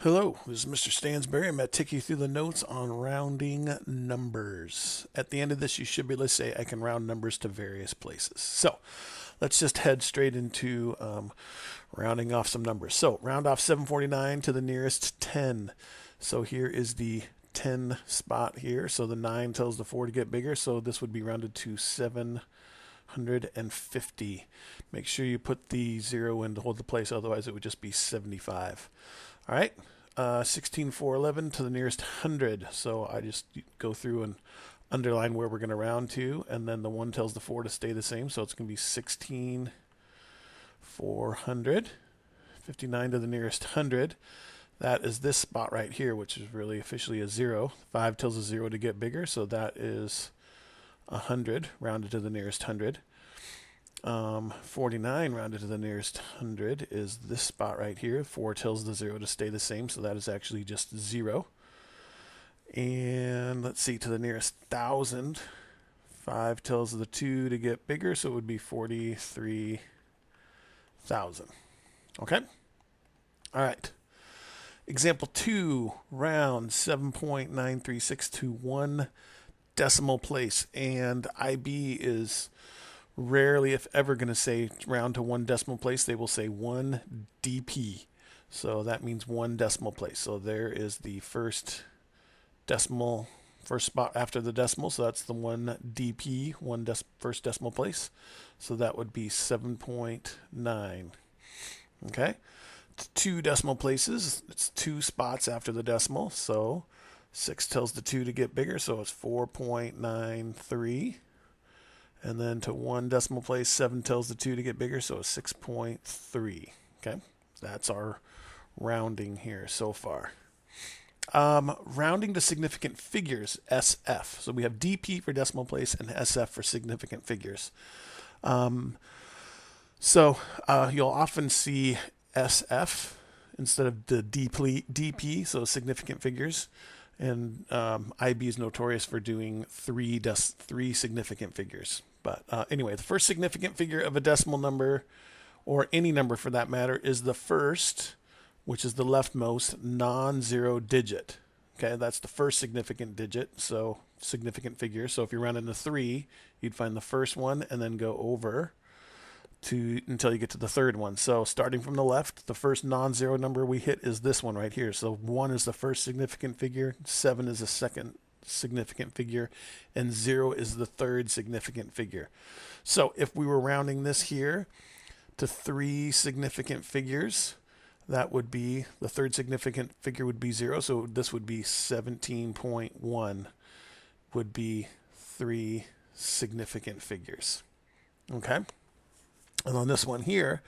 Hello, this is Mr. Stansbury. I'm going to take you through the notes on rounding numbers. At the end of this, you should be able to say I can round numbers to various places. So let's just head straight into rounding off some numbers. So round off 749 to the nearest 10. So here is the 10 spot here. So the 9 tells the 4 to get bigger. So this would be rounded to 750. Make sure you put the 0 in to hold the place, otherwise it would just be 75. All right, 16,411 to the nearest 100. So I just go through and underline where we're going to round to, and then the 1 tells the 4 to stay the same. So it's going to be 16,400. 59 to the nearest 100. That is this spot right here, which is really officially a 0. 5 tells the 0 to get bigger, so that is 100 rounded to the nearest 100. 49 rounded to the nearest 100 is this spot right here. 4 tells the 0 to stay the same, so that is actually just 0. And let's see, to the nearest 1,000, 5 tells the 2 to get bigger, so it would be 43,000. Okay? All right. Example 2, round 7.936 to 1 decimal place. And IB is rarely, if ever, going to say round to 1 decimal place. They will say 1 DP. So that means 1 decimal place. So there is the first spot after the decimal. So that's the 1 DP, first decimal place. So that would be 7.9. Okay. 2 decimal places. It's 2 spots after the decimal. So 6 tells the 2 to get bigger. So it's 4.93. And then to 1 decimal place, 7 tells the 2 to get bigger, so it's 6.3. Okay, that's our rounding here so far. Rounding to significant figures, SF. So we have DP for decimal place and SF for significant figures. So you'll often see SF instead of the DP, so significant figures. And IB is notorious for doing three significant figures. But anyway, the first significant figure of a decimal number, or any number for that matter, is the first, which is the leftmost non-zero digit. Okay, that's the first significant digit, so significant figure. So if you're rounding to 3, you'd find the first one and then go over until you get to the third one. So starting from the left, the first non-zero number we hit is this one right here. So 1 is the first significant figure, 7 is the second significant figure, and 0 is the third significant figure. So if we were rounding this here to 3 significant figures, that would be, the third significant figure would be 0. So this would be 17.1 would be 3 significant figures. Okay. And on this one here,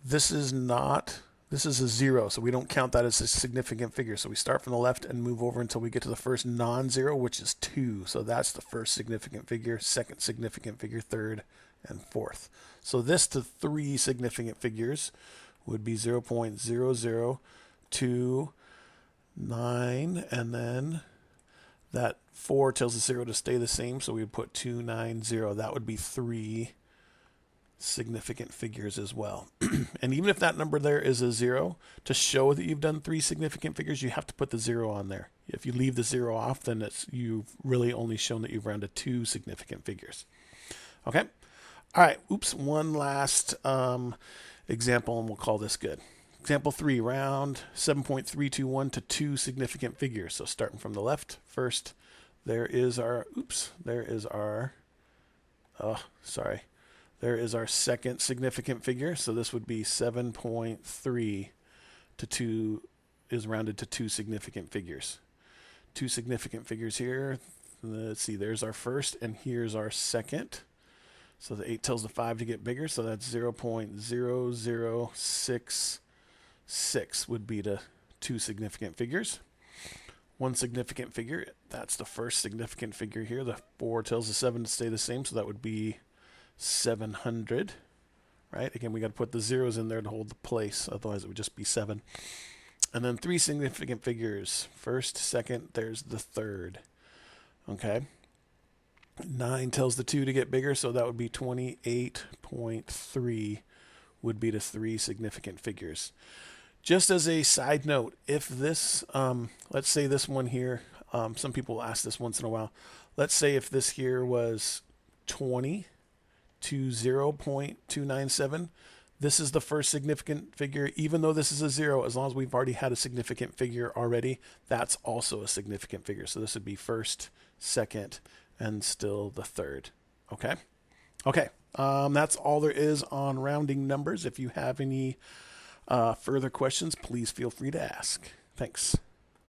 this is a 0, so we don't count that as a significant figure. So we start from the left and move over until we get to the first non-zero, which is 2. So that's the first significant figure, second significant figure, third, and fourth. So this to 3 significant figures would be 0.0029, and then that 4 tells the 0 to stay the same, so we would put 290. That would be 3 significant figures as well. And even if that number there is a 0, to show that you've done 3 significant figures, you have to put the 0 on there. If you leave the 0 off, then you've really only shown that you've rounded 2 significant figures. Okay? All right. Oops. One last example, and we'll call this good. Example 3, round 7.321 to 2 significant figures. So starting from the left, first, there is our second significant figure. So this would be 7.3 to 2 is rounded to 2 significant figures. 2 significant figures here. Let's see, there's our first, and here's our second. So the 8 tells the 5 to get bigger, so that's 0.0066 would be the 2 significant figures. 1 significant figure, that's the first significant figure here. The 4 tells the 7 to stay the same, so that would be 700, right? Again, we got to put the zeros in there to hold the place, otherwise it would just be 7. And then 3 significant figures, first, second, there's the third. Okay. 9 tells the 2 to get bigger, so that would be 28.3 would be the 3 significant figures. Just as a side note, if this, let's say this one here, some people ask this once in a while. Let's say if this here was 20 to 0.297, this is the first significant figure. Even though this is a 0, as long as we've already had a significant figure already, that's also a significant figure. So this would be first, second, and still the third. Okay? Okay. That's all there is on rounding numbers. If you have any further questions, please feel free to ask. Thanks.